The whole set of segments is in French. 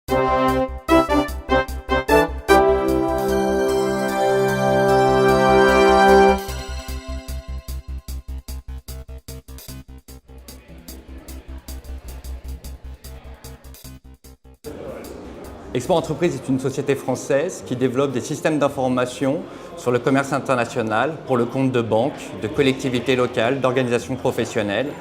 Export Entreprise est une société française qui développe des systèmes d'information sur le commerce international pour le compte de banques, de collectivités locales, d'organisations professionnelles,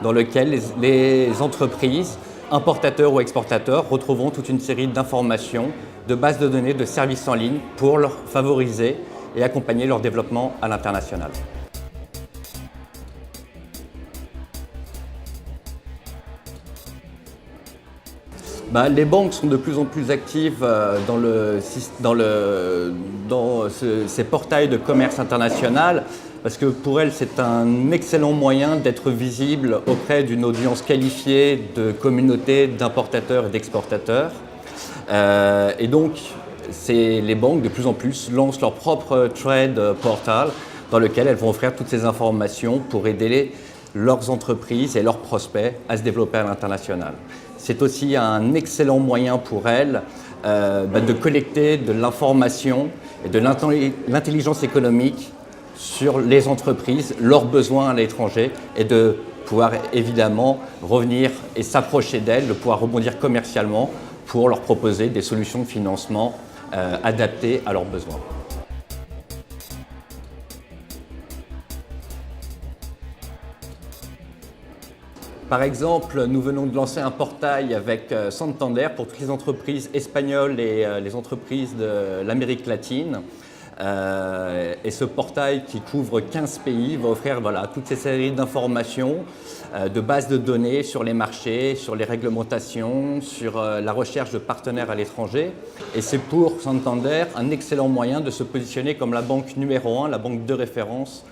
dans lequel les entreprises, importateurs ou exportateurs, retrouveront toute une série d'informations, de bases de données, de services en ligne pour leur favoriser et accompagner leur développement à l'international. Les banques sont de plus en plus actives dans ces portails de commerce international parce que pour elles, c'est un excellent moyen d'être visible auprès d'une audience qualifiée de communautés d'importateurs et d'exportateurs. Et donc, les banques, de plus en plus, lancent leur propre trade portal dans lequel elles vont offrir toutes ces informations pour aider leurs entreprises et leurs prospects à se développer à l'international. C'est aussi un excellent moyen pour elles de collecter de l'information et de l'intelligence économique sur les entreprises, leurs besoins à l'étranger et de pouvoir évidemment revenir et s'approcher d'elles, de pouvoir rebondir commercialement pour leur proposer des solutions de financement adaptées à leurs besoins. Par exemple, nous venons de lancer un portail avec Santander pour toutes les entreprises espagnoles et les entreprises de l'Amérique latine. Et ce portail qui couvre 15 pays va offrir toutes ces séries d'informations, de bases de données sur les marchés, sur les réglementations, sur la recherche de partenaires à l'étranger. Et c'est pour Santander un excellent moyen de se positionner comme la banque numéro 1, la banque de référence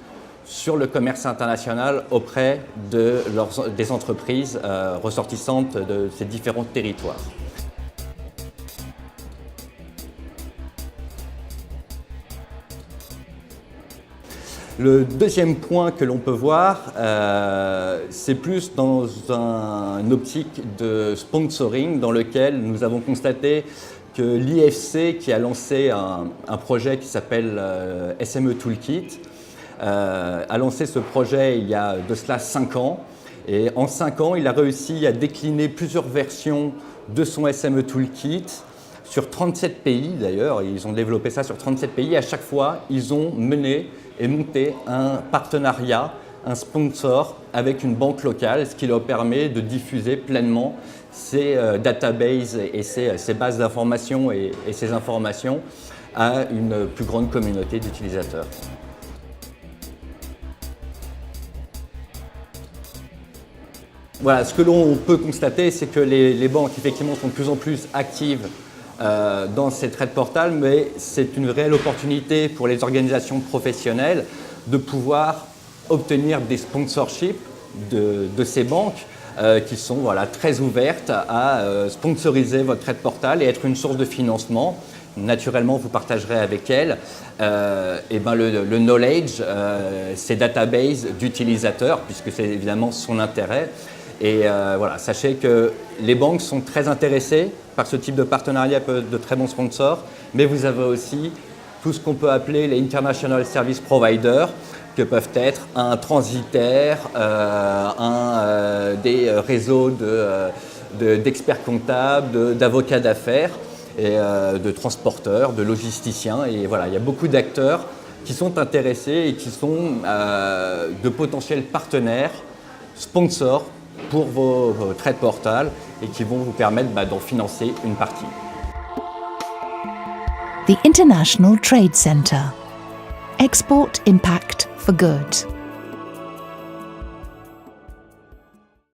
sur le commerce international auprès des entreprises ressortissantes de ces différents territoires. Le deuxième point que l'on peut voir, c'est plus dans une optique de sponsoring dans lequel nous avons constaté que l'IFC, qui a lancé un projet qui s'appelle SME Toolkit, a lancé ce projet il y a de cela 5 ans. Et en 5 ans, il a réussi à décliner plusieurs versions de son SME Toolkit sur 37 pays d'ailleurs. Ils ont développé ça sur 37 pays. À chaque fois, ils ont mené et monté un partenariat, un sponsor avec une banque locale, ce qui leur permet de diffuser pleinement ces databases et ces bases d'informations et ces informations à une plus grande communauté d'utilisateurs. Voilà, ce que l'on peut constater, c'est que les banques effectivement sont de plus en plus actives dans ces trade portals, mais c'est une réelle opportunité pour les organisations professionnelles de pouvoir obtenir des sponsorships de ces banques qui sont très ouvertes à sponsoriser votre trade portal et être une source de financement. Naturellement, vous partagerez avec elles le knowledge, ces databases d'utilisateurs, puisque c'est évidemment son intérêt. Et sachez que les banques sont très intéressées par ce type de partenariat, de très bons sponsors, mais vous avez aussi tout ce qu'on peut appeler les International Service Providers, que peuvent être un transitaire, des réseaux d'experts comptables, d'avocats d'affaires, et de transporteurs, de logisticiens. Et voilà, il y a beaucoup d'acteurs qui sont intéressés et qui sont de potentiels partenaires, sponsors pour vos trade portals et qui vont vous permettre d'en financer une partie. The International Trade Centre. Export Impact for Good.